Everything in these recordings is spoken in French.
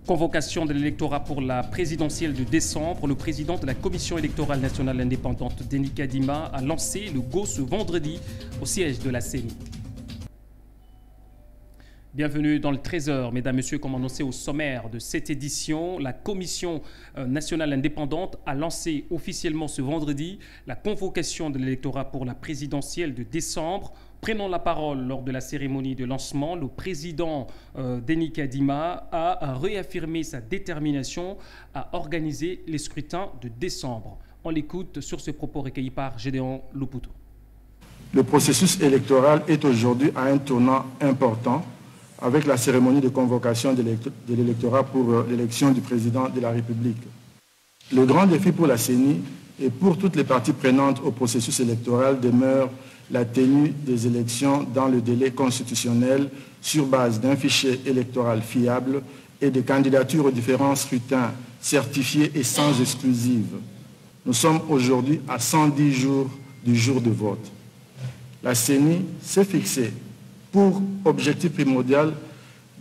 Convocation de l'électorat pour la présidentielle de décembre. Le président de la Commission électorale nationale indépendante, Denis Kadima, a lancé le go ce vendredi au siège de la CENI. Bienvenue dans le Trésor, mesdames, messieurs. Comme annoncé au sommaire de cette édition, la Commission nationale indépendante a lancé officiellement ce vendredi la convocation de l'électorat pour la présidentielle de décembre. Prenant la parole lors de la cérémonie de lancement, le président Denis Kadima a réaffirmé sa détermination à organiser les scrutins de décembre. On l'écoute sur ce propos recueilli par Gédéon Loputo. Le processus électoral est aujourd'hui à un tournant important avec la cérémonie de convocation de l'électorat pour l'élection du président de la République. Le grand défi pour la CENI et pour toutes les parties prenantes au processus électoral demeure la tenue des élections dans le délai constitutionnel sur base d'un fichier électoral fiable et des candidatures aux différents scrutins certifiés et sans exclusive. Nous sommes aujourd'hui à 110 jours du jour de vote. La CENI s'est fixée pour objectif primordial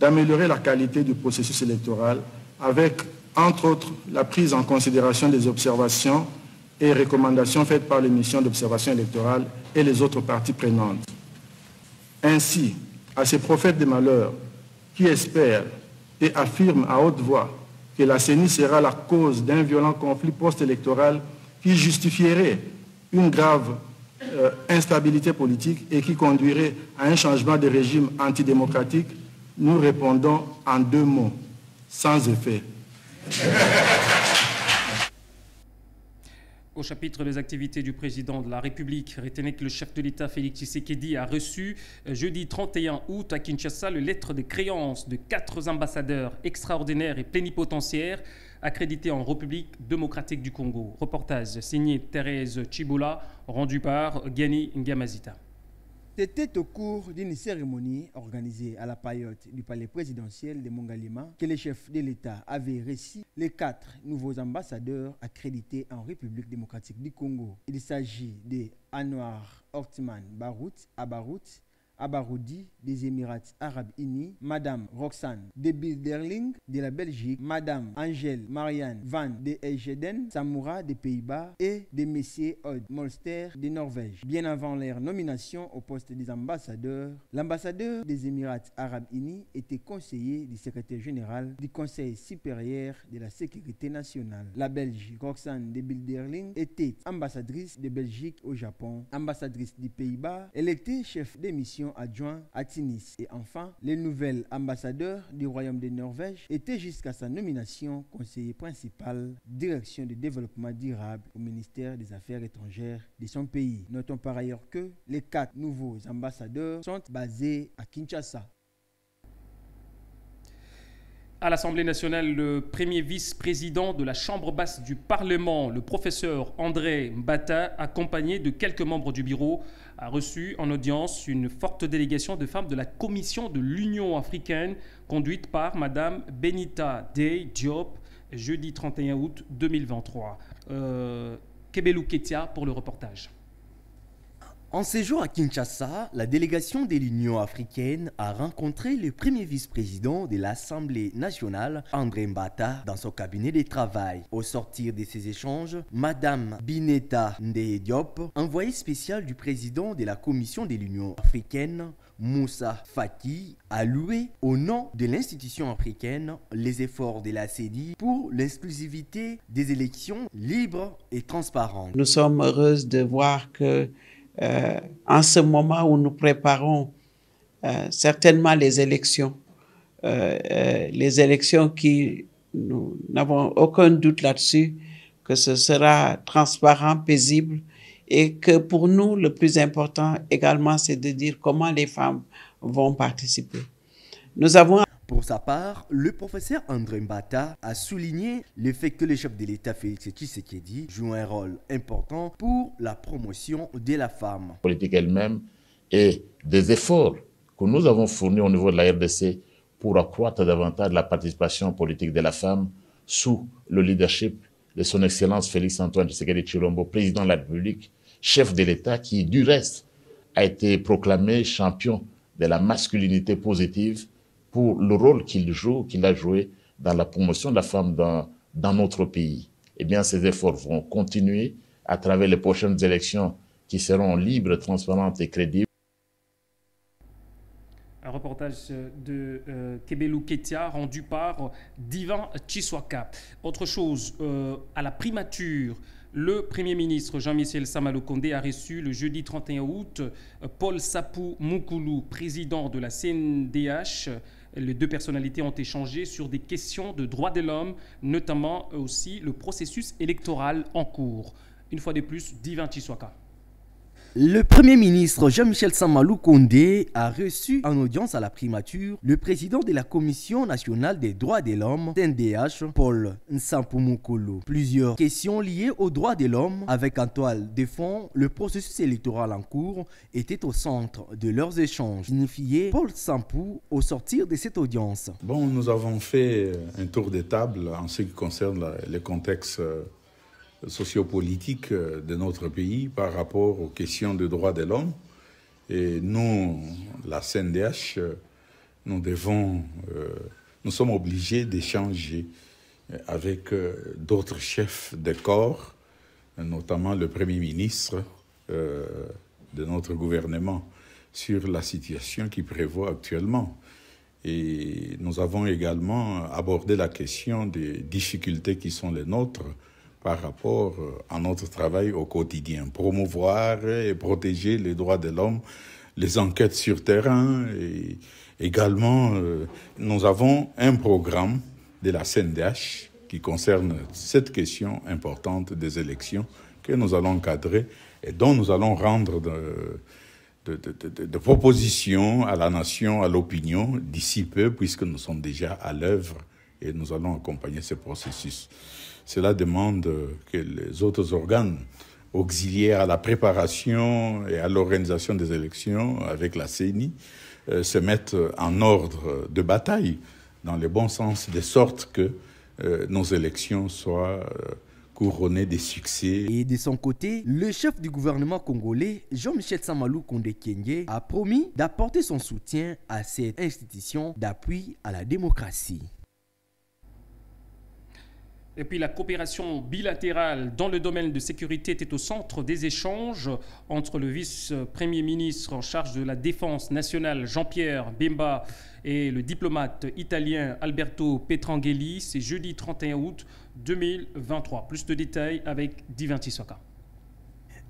d'améliorer la qualité du processus électoral avec, entre autres, la prise en considération des observations et recommandations faites par les missions d'observation électorale et les autres parties prenantes. Ainsi, à ces prophètes des malheurs qui espèrent et affirment à haute voix que la CENI sera la cause d'un violent conflit post-électoral qui justifierait une grave instabilité politique et qui conduirait à un changement de régime antidémocratique, nous répondons en deux mots, sans effet. Au chapitre des activités du président de la République, retenez que le chef de l'État, Félix Tshisekedi, a reçu jeudi 31 août à Kinshasa le lettre de créance de 4 ambassadeurs extraordinaires et plénipotentiaires accrédités en République démocratique du Congo. Reportage signé Thérèse Chiboula, rendu par Gianni Ngamazita. C'était au cours d'une cérémonie organisée à la paillote du palais présidentiel de Mongalema que le chef de l'État avait reçu les 4 nouveaux ambassadeurs accrédités en République démocratique du Congo. Il s'agit de Anwar Ortman Barout Abaroudi des Émirats Arabes Unis, Madame Roxane de Bilderling de la Belgique, Madame Angèle Marianne van de Eijeden Samoura des Pays-Bas et de Messieurs Odd Molster de Norvège. Bien avant leur nomination au poste des ambassadeurs, l'ambassadeur des Émirats Arabes Unis était conseiller du secrétaire général du Conseil supérieur de la sécurité nationale. La Belgique, Roxane de Bilderling, était ambassadrice de Belgique au Japon, ambassadrice des Pays-Bas. Elle était chef de mission adjoint à Tunis. Et enfin, le nouvel ambassadeur du Royaume de Norvège était jusqu'à sa nomination conseiller principal, direction du développement durable au ministère des Affaires étrangères de son pays. Notons par ailleurs que les 4 nouveaux ambassadeurs sont basés à Kinshasa. À l'Assemblée nationale, le premier vice-président de la Chambre basse du Parlement, le professeur André Mbata, accompagné de quelques membres du bureau, a reçu en audience une forte délégation de femmes de la Commission de l'Union africaine, conduite par Mme Benita Dey Diop, jeudi 31 août 2023. Kebelou Ketia pour le reportage. En séjour à Kinshasa, la délégation de l'Union africaine a rencontré le premier vice-président de l'Assemblée nationale, André Mbata, dans son cabinet de travail. Au sortir de ces échanges, Madame Bineta Ndeye Diop, envoyée spéciale du président de la Commission de l'Union africaine, Moussa Faki, a loué au nom de l'institution africaine les efforts de la CENI pour l'exclusivité des élections libres et transparentes. Nous sommes heureuses de voir que en ce moment où nous préparons certainement les élections qui, nous n'avons aucun doute là-dessus, que ce sera transparent, paisible, et que pour nous, le plus important également, c'est de dire comment les femmes vont participer. Nous avons... Pour sa part, le professeur André Mbata a souligné le fait que le chef de l'État Félix Tshisekedi joue un rôle important pour la promotion de la femme. La politique elle-même et des efforts que nous avons fournis au niveau de la RDC pour accroître davantage la participation politique de la femme sous le leadership de son Excellence Félix Antoine Tshisekedi Tshilombo, président de la République, chef de l'État qui, du reste, a été proclamé champion de la masculinité positive pour le rôle qu'il a joué dans la promotion de la femme dans notre pays. Eh bien, ces efforts vont continuer à travers les prochaines élections qui seront libres, transparentes et crédibles. Un reportage de Kebelou Ketia rendu par Divan Chiswaka. Autre chose, à la primature, le Premier ministre Jean-Michel Sama-Lukonde a reçu le jeudi 31 août Paul Sapou Moukoulou, président de la CNDH. Les deux personnalités ont échangé sur des questions de droits de l'homme, notamment aussi le processus électoral en cours. Une fois de plus, Divan Chiswaka. Le Premier ministre Jean-Michel Sama-Lukonde a reçu en audience à la primature le président de la Commission nationale des droits de l'homme, CNDH, Paul Sapou Moukoulou. Plusieurs questions liées aux droits de l'homme avec en toile de fond le processus électoral en cours étaient au centre de leurs échanges. Signifié Paul Sapou au sortir de cette audience. Bon, nous avons fait un tour de table en ce qui concerne le contexte sociopolitique de notre pays par rapport aux questions de droits de l'homme. Et nous, la CNDH, nous sommes obligés d'échanger avec d'autres chefs de corps, notamment le Premier ministre de notre gouvernement, sur la situation qui prévaut actuellement. Et nous avons également abordé la question des difficultés qui sont les nôtres par rapport à notre travail au quotidien. Promouvoir et protéger les droits de l'homme, les enquêtes sur terrain. Et également, nous avons un programme de la CNDH qui concerne cette question importante des élections que nous allons encadrer et dont nous allons rendre de propositions à la nation, à l'opinion d'ici peu, puisque nous sommes déjà à l'œuvre et nous allons accompagner ce processus. Cela demande que les autres organes auxiliaires à la préparation et à l'organisation des élections avec la CENI se mettent en ordre de bataille dans le bon sens, de sorte que nos élections soient couronnées de succès. Et de son côté, le chef du gouvernement congolais, Jean-Michel Sama-Lukonde Kyenge, a promis d'apporter son soutien à cette institution d'appui à la démocratie. Et puis la coopération bilatérale dans le domaine de sécurité était au centre des échanges entre le vice-premier ministre en charge de la défense nationale Jean-Pierre Bemba et le diplomate italien Alberto Petrangeli. C'est jeudi 31 août 2023. Plus de détails avec Divan Chiswaka.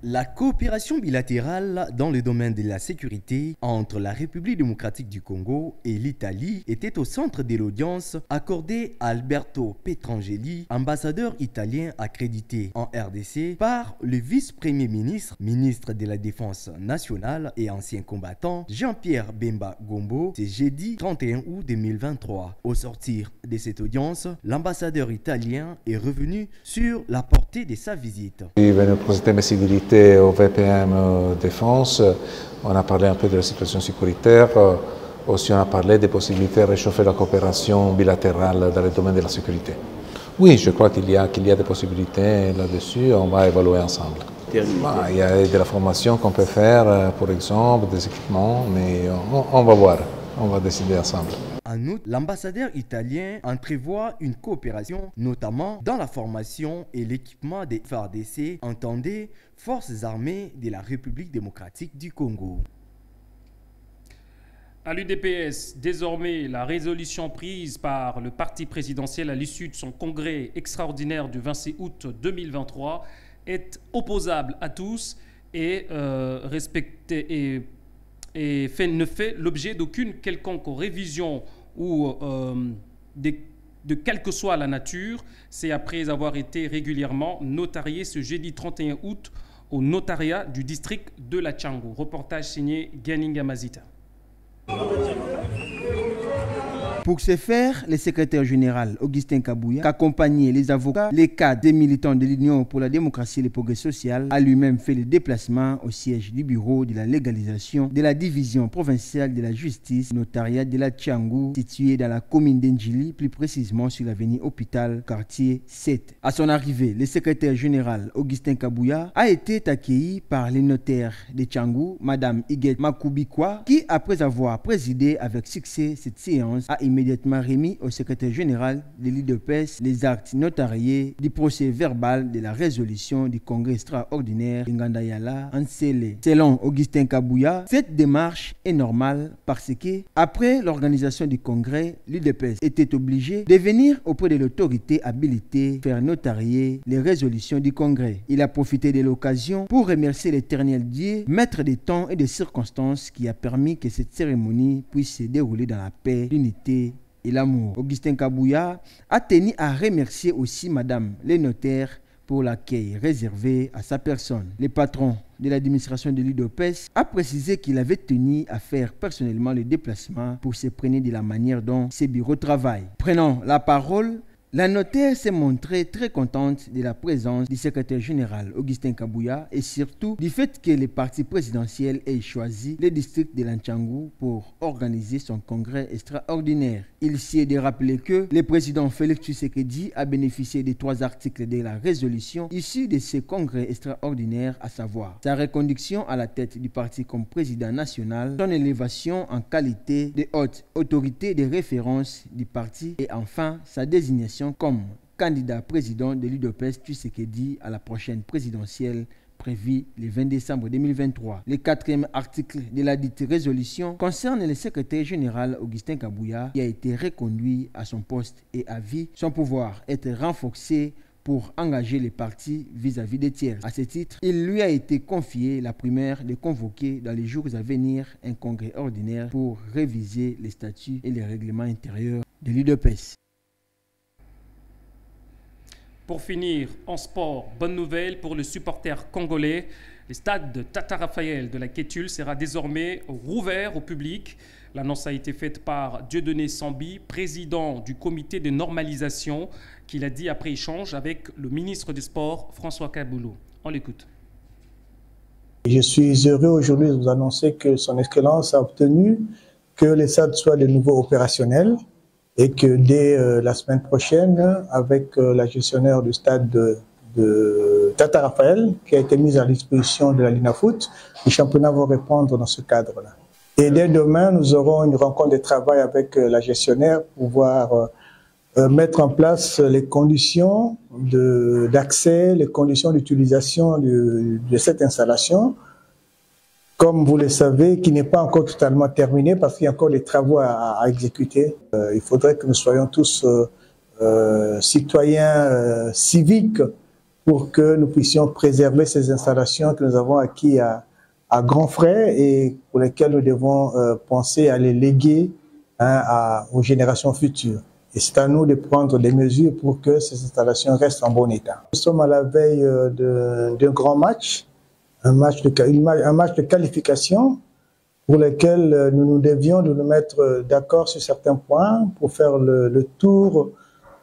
La coopération bilatérale dans le domaine de la sécurité entre la République démocratique du Congo et l'Italie était au centre de l'audience accordée à Alberto Petrangeli, ambassadeur italien accrédité en RDC par le vice-premier ministre, ministre de la Défense nationale et ancien combattant Jean-Pierre Bemba Gombo. C'est jeudi 31 août 2023. Au sortir de cette audience, l'ambassadeur italien est revenu sur la portée de sa visite. Au VPM Défense, on a parlé un peu de la situation sécuritaire, aussi on a parlé des possibilités de réchauffer la coopération bilatérale dans le domaine de la sécurité. Oui, je crois qu'il y a des possibilités là-dessus, on va évaluer ensemble. Il y a de la formation qu'on peut faire, par exemple, des équipements, mais on va voir, on va décider ensemble. En outre, l'ambassadeur italien entrevoit une coopération, notamment dans la formation et l'équipement des FARDC, entendez Forces armées de la République démocratique du Congo. À l'UDPS, désormais, la résolution prise par le parti présidentiel à l'issue de son congrès extraordinaire du 26 août 2023 est opposable à tous et respectée et ne fait l'objet d'aucune quelconque révision ou de quelle que soit la nature. C'est après avoir été régulièrement notarié ce jeudi 31 août au notariat du district de la Tchango. Reportage signé Ganinga Mazita. Pour ce faire, le secrétaire général Augustin Kabouya, qui accompagnait les avocats, les cadres des militants de l'Union pour la démocratie et le progrès social, a lui-même fait le déplacement au siège du bureau de la légalisation de la division provinciale de la justice, notariat de la Tchango, situé dans la commune d'Endjili, plus précisément sur l'avenue Hôpital, quartier 7. À son arrivée, le secrétaire général Augustin Kabouya a été accueilli par les notaires de Tchango, Madame Iguette Makubikwa, qui, après avoir présidé avec succès cette séance, a émis immédiatement remis au secrétaire général de l'UDPS les actes notariés du procès verbal de la résolution du congrès extraordinaire de Ngandayala en Sélé. Selon Augustin Kabouya, cette démarche est normale parce que, après l'organisation du congrès, l'UDPS était obligé de venir auprès de l'autorité habilitée faire notarier les résolutions du congrès. Il a profité de l'occasion pour remercier l'Éternel Dieu, maître des temps et des circonstances, qui a permis que cette cérémonie puisse se dérouler dans la paix, l'unité et l'amour. Augustin Kabouya a tenu à remercier aussi Madame les notaires pour l'accueil réservé à sa personne. Le patron de l'administration de l'UDPS a précisé qu'il avait tenu à faire personnellement le déplacement pour se prendre de la manière dont ses bureaux travaillent. Prenant la parole, la notaire s'est montrée très contente de la présence du secrétaire général Augustin Kabouya et surtout du fait que le parti présidentiel ait choisi le district de l'Antchangou pour organiser son congrès extraordinaire. Il s'y est de rappeler que le président Félix Tshisekedi a bénéficié des 3 articles de la résolution issus de ce congrès extraordinaire, à savoir sa reconduction à la tête du parti comme président national, son élévation en qualité de haute autorité de référence du parti et enfin sa désignation comme candidat président de l'UDPS Tshisekedi à la prochaine présidentielle prévue le 20 décembre 2023. Le 4e article de la dite résolution concerne le secrétaire général Augustin Kabouya qui a été reconduit à son poste et a vu son pouvoir être renforcé pour engager les partis vis-à-vis des tiers. À ce titre, il lui a été confié la primaire de convoquer dans les jours à venir un congrès ordinaire pour réviser les statuts et les règlements intérieurs de l'UDPS. Pour finir, en sport, bonne nouvelle pour le supporter congolais. Le stade de Tata Raphaël de la Kétule sera désormais rouvert au public. L'annonce a été faite par Dieudonné Sambi, président du comité de normalisation, qui l'a dit après échange avec le ministre des Sports, François Kaboulou. On l'écoute. Je suis heureux aujourd'hui de vous annoncer que son Excellence a obtenu que le stade soit de nouveau opérationnel et que dès la semaine prochaine, avec la gestionnaire du stade de Tata Raphaël, qui a été mise à disposition de la Linafoot, les championnats vont répondre dans ce cadre-là. Et dès demain, nous aurons une rencontre de travail avec la gestionnaire pour pouvoir mettre en place les conditions d'accès, les conditions d'utilisation de cette installation, comme vous le savez, qui n'est pas encore totalement terminée parce qu'il y a encore des travaux à exécuter. Il faudrait que nous soyons tous citoyens civiques pour que nous puissions préserver ces installations que nous avons acquises à grands frais et pour lesquelles nous devons penser à les léguer aux générations futures. Et c'est à nous de prendre des mesures pour que ces installations restent en bon état. Nous sommes à la veille d'un grand match. Un match de qualification pour lequel nous devions nous mettre d'accord sur certains points pour faire le tour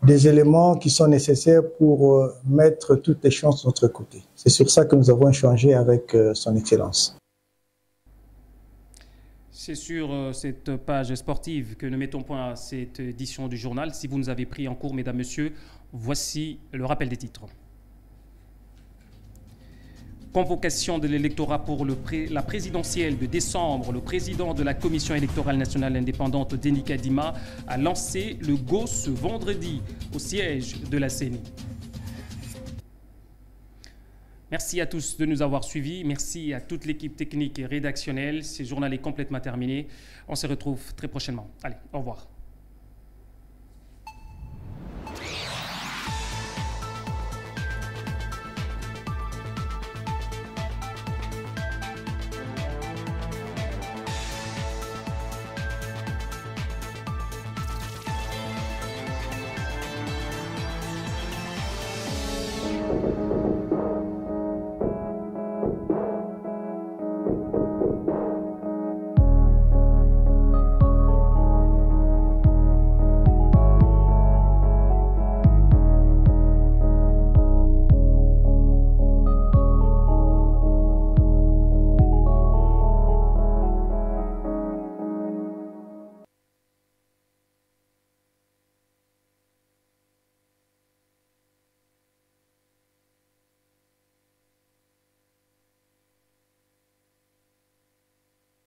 des éléments qui sont nécessaires pour mettre toutes les chances de notre côté. C'est sur ça que nous avons échangé avec son Excellence. C'est sur cette page sportive que nous mettons point à cette édition du journal. Si vous nous avez pris en cours, mesdames, messieurs, voici le rappel des titres. Convocation de l'électorat pour la présidentielle de décembre. Le président de la Commission électorale nationale indépendante, Denis Kadima, a lancé le go ce vendredi au siège de la CENI. Merci à tous de nous avoir suivis. Merci à toute l'équipe technique et rédactionnelle. Ce journal est complètement terminé. On se retrouve très prochainement. Allez, au revoir.